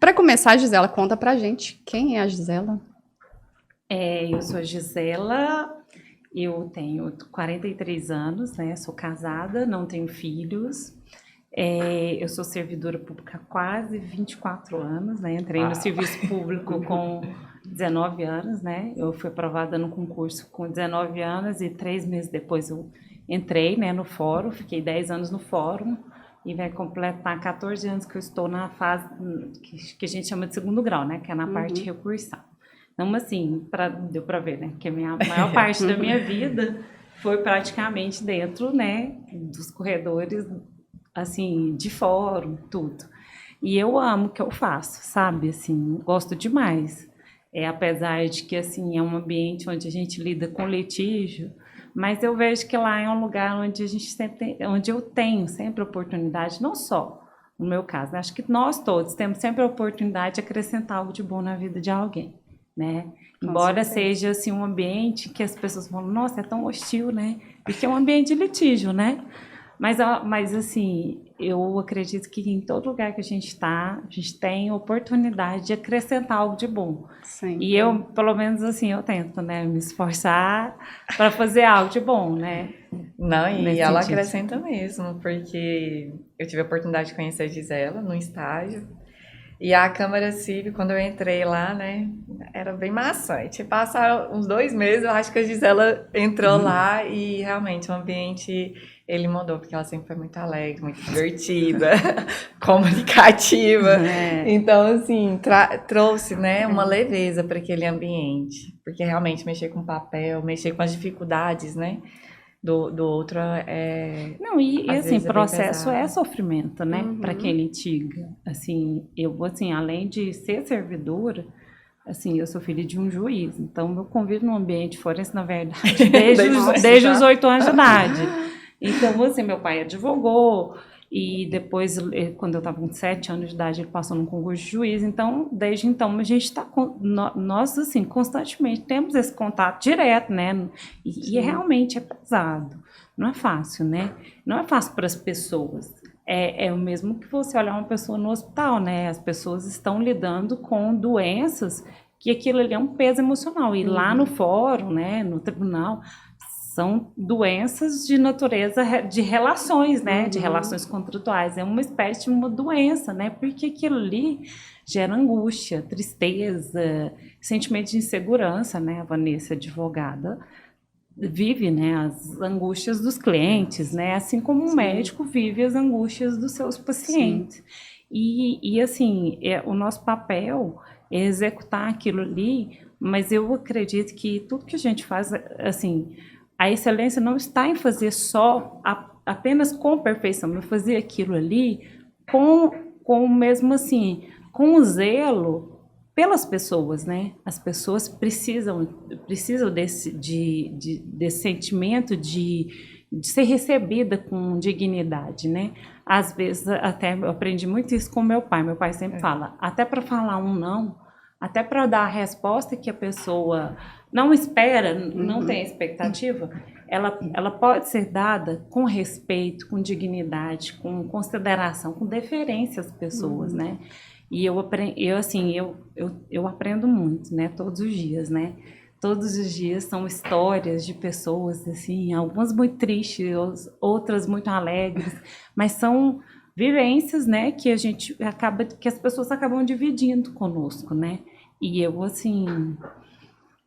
Para começar, Gisela, conta pra gente quem é a Gisela. Eu sou a Gisela, eu tenho 43 anos, né? Sou casada, não tenho filhos. Eu sou servidora pública há quase 24 anos, né? Entrei no serviço público com 19 anos, né? Eu fui aprovada no concurso com 19 anos e 3 meses depois eu entrei, né, no fórum, fiquei 10 anos no fórum e vai completar 14 anos que eu estou na fase que a gente chama de segundo grau, né? Que é na parte recursal. Então, assim, deu para ver, né? Que a maior parte da minha vida foi praticamente dentro, né, dos corredores, assim, de fórum, tudo. E eu amo o que eu faço, sabe? Assim, gosto demais. Apesar de que, assim, é um ambiente onde a gente lida com litígio, mas eu vejo que lá é um lugar onde a gente sempre onde eu tenho sempre oportunidade, não só no meu caso, né? Acho que nós todos temos sempre a oportunidade de acrescentar algo de bom na vida de alguém, né? Embora seja assim um ambiente que as pessoas falam, nossa, é tão hostil, né? Porque é um ambiente de litígio, né? Mas assim, eu acredito que em todo lugar que a gente está, a gente tem oportunidade de acrescentar algo de bom. Sempre. E eu, pelo menos assim, eu tento, né, me esforçar para fazer algo de bom, né? Não, e Nesse ela sentido. acrescenta mesmo, porque eu tive a oportunidade de conhecer a Gisela no estágio. E a Câmara Cívica, quando eu entrei lá, né, era bem maçante. Passaram uns 2 meses, eu acho que a Gisela entrou lá e realmente o ambiente, ele mudou, porque ela sempre foi muito alegre, muito divertida, comunicativa. Então, assim, trouxe, né, uma leveza para aquele ambiente, porque realmente mexer com papel, mexer com as dificuldades, né, do outro Não, e às assim, vezes é bem processo pesado. é sofrimento, né? Para quem litiga. Assim, eu, assim, além de ser servidora, assim, eu sou filha de um juiz, então eu convivo num ambiente forense, na verdade, desde os 8 anos de idade. Então, assim, meu pai advogou, e depois, quando eu estava com 7 anos de idade, ele passou num concurso de juiz. Então, desde então, a gente está, nós, assim, constantemente temos esse contato direto, né? E realmente é pesado. Não é fácil, né? Não é fácil para as pessoas. É o mesmo que você olhar uma pessoa no hospital, né? As pessoas estão lidando com doenças que aquilo ali é um peso emocional. E lá no fórum, né, no tribunal, são doenças de natureza de relações, né? De relações contratuais. É uma espécie de uma doença, né? Porque aquilo ali gera angústia, tristeza, sentimento de insegurança, né? A Vanessa, advogada, vive, né, as angústias dos clientes, né? Assim como um médico vive as angústias dos seus pacientes. E assim, o nosso papel é executar aquilo ali, mas eu acredito que tudo que a gente faz, assim, a excelência não está em fazer só apenas com perfeição, mas fazer aquilo ali com mesmo assim, com zelo pelas pessoas, né? As pessoas precisam desse sentimento de ser recebida com dignidade, né? Às vezes, até eu aprendi muito isso com meu pai. Meu pai sempre fala, até para falar um não, até para dar a resposta que a pessoa não espera, não tem expectativa, ela pode ser dada com respeito, com dignidade, com consideração, com deferência às pessoas, né? E eu aprendo muito, né? Todos os dias, né? Todos os dias são histórias de pessoas, assim, algumas muito tristes, outras muito alegres, mas são vivências, né? Que que as pessoas acabam dividindo conosco, né? E eu, assim,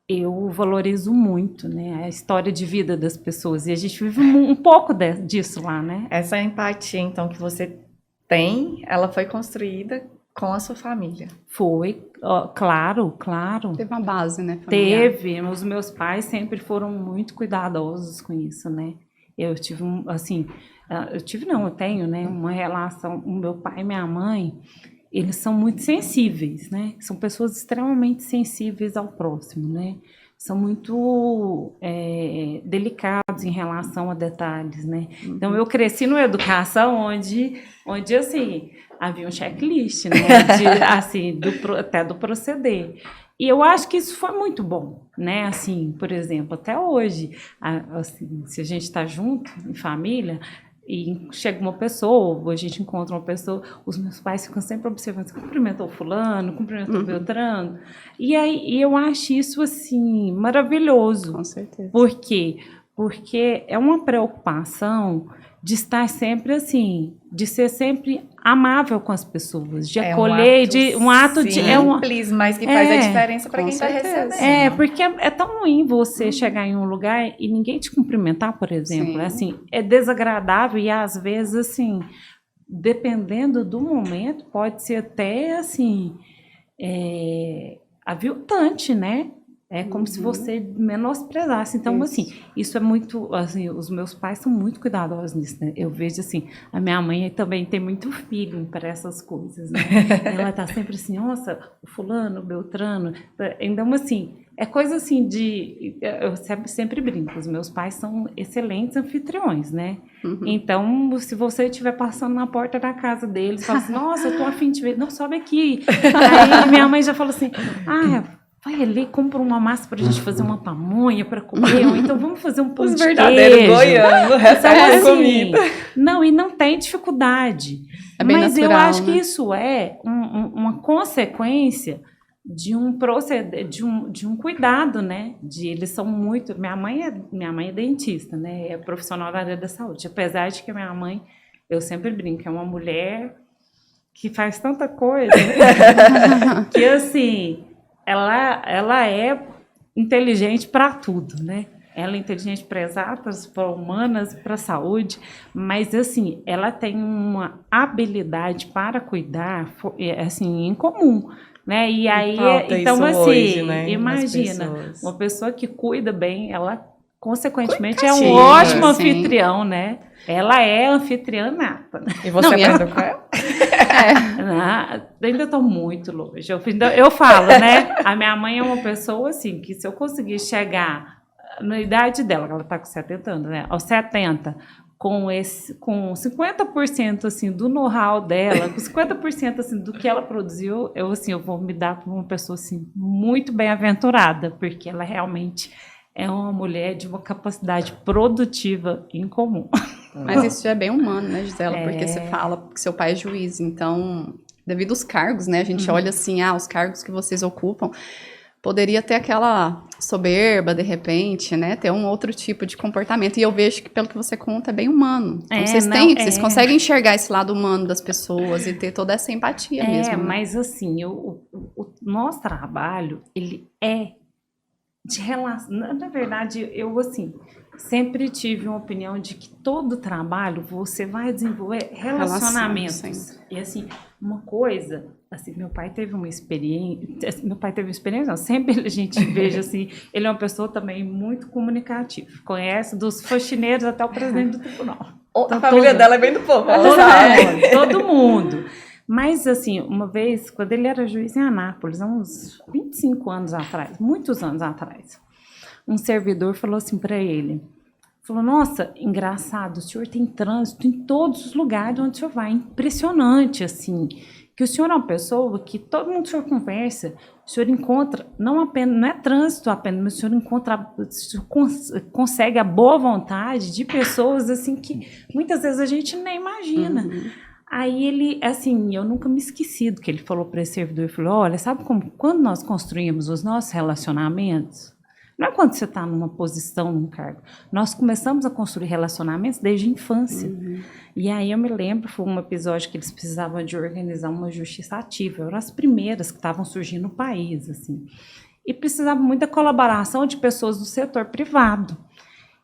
eu valorizo muito, né? A história de vida das pessoas, e a gente vive um pouco disso lá, né? Essa empatia, então, que você tem, ela foi construída com a sua família. Foi, claro. Teve uma base, né, familiar? Teve. Os meus pais sempre foram muito cuidadosos com isso, né? Eu tenho, né, uma relação, o meu pai e minha mãe, eles são muito sensíveis, né? São pessoas extremamente sensíveis ao próximo, né? São muito delicados em relação a detalhes, né? Então, eu cresci numa educação onde assim, havia um checklist, né? Até do proceder. E eu acho que isso foi muito bom, né? Assim, por exemplo, até hoje, assim, se a gente está junto, em família, e chega uma pessoa, a gente encontra uma pessoa, os meus pais ficam sempre observando, você cumprimentou fulano, cumprimentou Beltrano, e aí eu acho isso, assim, maravilhoso. Com certeza. Por quê? Porque é uma preocupação de estar sempre assim, de ser sempre amável com as pessoas, de acolher, um ato simples, mas que faz a diferença para quem está recebendo. Porque é tão ruim você chegar em um lugar e ninguém te cumprimentar, por exemplo. Assim, é desagradável e às vezes, assim, dependendo do momento, pode ser até assim, aviltante, né? É como se você menosprezasse. Então, assim, isso é muito... Assim, os meus pais são muito cuidadosos nisso, né? Eu vejo, assim, a minha mãe também tem muito feeling para essas coisas, né? Ela tá sempre assim, nossa, o fulano, o Beltrano. Então, assim, é coisa assim de... Eu sempre brinco, os meus pais são excelentes anfitriões, né? Então, se você estiver passando na porta da casa deles, fala assim, nossa, eu tô a fim de ver, não, sobe aqui. Aí minha mãe já fala assim, vai ali, compra uma massa pra gente fazer uma pamonha pra comer, ou então vamos fazer um pão de queijo. Os verdadeiros goianos, recebem comida. Não, e não tem dificuldade. É bem Mas natural, eu acho né? que isso é uma consequência de um proceder, de um cuidado, né? Eles são muito... Minha mãe é dentista, né? É profissional da área da saúde. Apesar de que minha mãe, eu sempre brinco, é uma mulher que faz tanta coisa, que assim... Ela é inteligente para tudo, né? Ela é inteligente para exatas, para humanas, para saúde, mas assim, ela tem uma habilidade para cuidar, assim, em comum, né? E aí, então assim, hoje, né? Imagina, uma pessoa que cuida bem, ela consequentemente é um ótimo anfitrião, né? Ela é anfitriã nata. E você aprendeu com ela? Ainda estou muito longe. Eu falo, né? A minha mãe é uma pessoa assim, que se eu conseguir chegar na idade dela, ela está com 70 anos, né? Aos 70, com 50% assim, do know-how dela, com 50% assim, do que ela produziu, eu vou me dar para uma pessoa assim, muito bem-aventurada, porque ela realmente é uma mulher de uma capacidade produtiva incomum. Mas isso já é bem humano, né, Gisela? Porque você fala que seu pai é juiz, então, devido aos cargos, né, a gente olha assim, os cargos que vocês ocupam, poderia ter aquela soberba, de repente, né, ter um outro tipo de comportamento. E eu vejo que, pelo que você conta, é bem humano. Então, vocês conseguem enxergar esse lado humano das pessoas e ter toda essa empatia mesmo. Né? Mas assim, o nosso trabalho, ele é de relação. Na verdade, eu assim... Sempre tive uma opinião de que todo trabalho você vai desenvolver relacionamentos. E assim, uma coisa, assim, meu pai teve uma experiência, não, sempre a gente veja assim, ele é uma pessoa também muito comunicativa, conhece dos faxineiros até o presidente do tribunal. A família dela é bem do povo, todo mundo. Mas, assim, uma vez, quando ele era juiz em Anápolis, há uns 25 anos atrás, muitos anos atrás, um servidor falou assim para ele, falou, nossa, engraçado, o senhor tem trânsito em todos os lugares onde o senhor vai, impressionante, assim, que o senhor é uma pessoa que todo mundo que o senhor conversa, o senhor encontra, não é trânsito apenas, mas o senhor consegue a boa vontade de pessoas, assim, que muitas vezes a gente nem imagina. Aí ele, assim, eu nunca me esqueci do que ele falou para esse servidor, ele falou, olha, sabe como, quando nós construímos os nossos relacionamentos, não é quando você está numa posição, num cargo. Nós começamos a construir relacionamentos desde a infância. E aí eu me lembro, foi um episódio que eles precisavam de organizar uma justiça ativa. Eram as primeiras que estavam surgindo no país, assim. E precisavam muito da colaboração de pessoas do setor privado.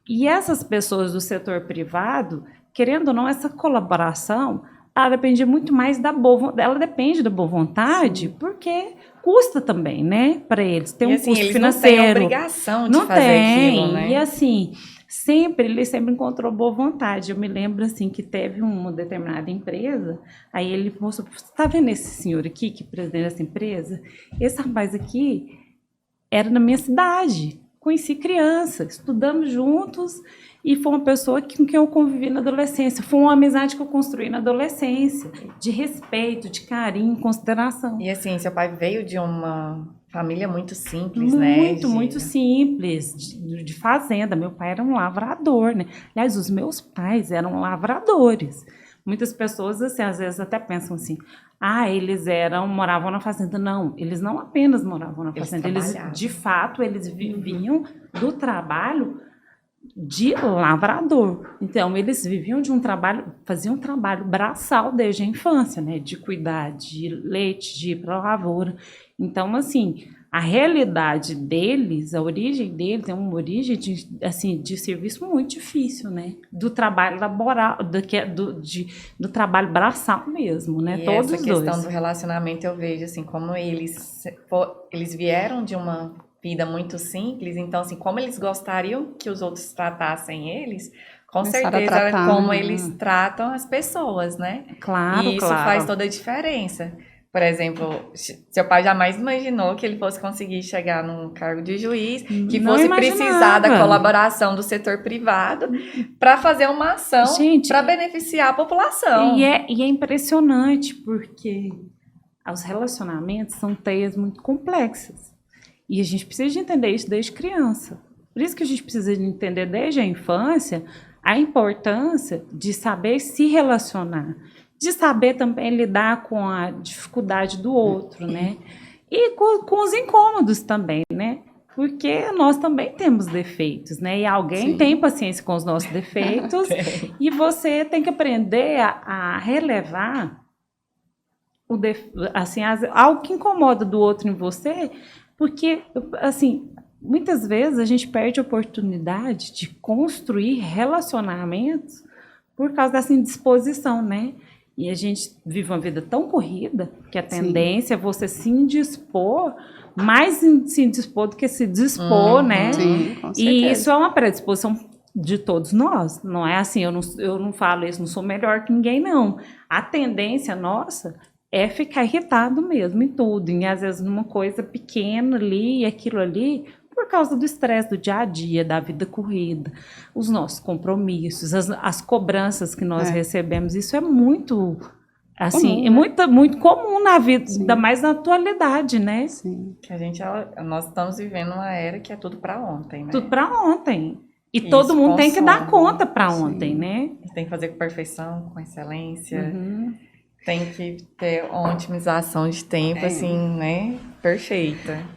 E essas pessoas do setor privado, querendo ou não, essa colaboração, ela dependia muito mais da ela depende da boa vontade, porque custa também, né, para eles. Tem um custo financeiro. Eles não têm obrigação de fazer aquilo, né? E assim, ele sempre encontrou boa vontade. Eu me lembro, assim, que teve uma determinada empresa, aí ele mostrou, você está vendo esse senhor aqui, que é presidente dessa empresa? Esse rapaz aqui era na minha cidade. Conheci criança, estudamos juntos, e foi uma pessoa com quem eu convivi na adolescência. Foi uma amizade que eu construí na adolescência, de respeito, de carinho, consideração. E assim, seu pai veio de uma família muito simples, né? Muito simples, de fazenda. Meu pai era um lavrador, né? Aliás, os meus pais eram lavradores. Muitas pessoas, assim, às vezes até pensam assim, eles moravam na fazenda. Não, eles não apenas moravam na fazenda, de fato, eles viviam do trabalho de lavrador. Então, eles viviam de um trabalho, faziam um trabalho braçal desde a infância, né? De cuidar de leite, de ir para a lavoura. Então, assim, a realidade deles, a origem deles é uma origem de serviço muito difícil, né? Do trabalho laboral, do trabalho braçal mesmo, né? E todos essa os dois. questão do relacionamento eu vejo, assim, como eles vieram de uma vida muito simples, então, assim, como eles gostariam que os outros tratassem eles, com certeza é como eles tratam as pessoas, né? Claro, e isso faz toda a diferença. Por exemplo, seu pai jamais imaginou que ele fosse conseguir chegar num cargo de juiz, que fosse precisar da colaboração do setor privado para fazer uma ação para beneficiar a população. E é impressionante, porque os relacionamentos são teias muito complexas. E a gente precisa de entender isso desde criança. Por isso que a gente precisa de entender desde a infância a importância de saber se relacionar, de saber também lidar com a dificuldade do outro, né? E com os incômodos também, né? Porque nós também temos defeitos, né? E alguém tem paciência com os nossos defeitos e você tem que aprender a relevar algo que incomoda do outro em você, porque, assim, muitas vezes a gente perde a oportunidade de construir relacionamentos por causa dessa indisposição, né? E a gente vive uma vida tão corrida que a tendência é você se indispor, mais se indispor do que se dispor, né? Sim, com certeza. E isso é uma predisposição de todos nós. Não é assim, eu não falo isso, não sou melhor que ninguém, não. A tendência nossa é ficar irritado mesmo em tudo, e às vezes numa coisa pequena ali, e aquilo ali, por causa do estresse do dia a dia, da vida corrida, os nossos compromissos, as cobranças que nós recebemos. Isso é muito, assim, comum, muito comum na vida, ainda mais na atualidade, né? Sim. Que nós estamos vivendo uma era que é tudo para ontem, né? Tudo para ontem. E todo mundo tem que dar conta para ontem, né? Tem que fazer com perfeição, com excelência. Tem que ter uma otimização de tempo, assim, né? Perfeita.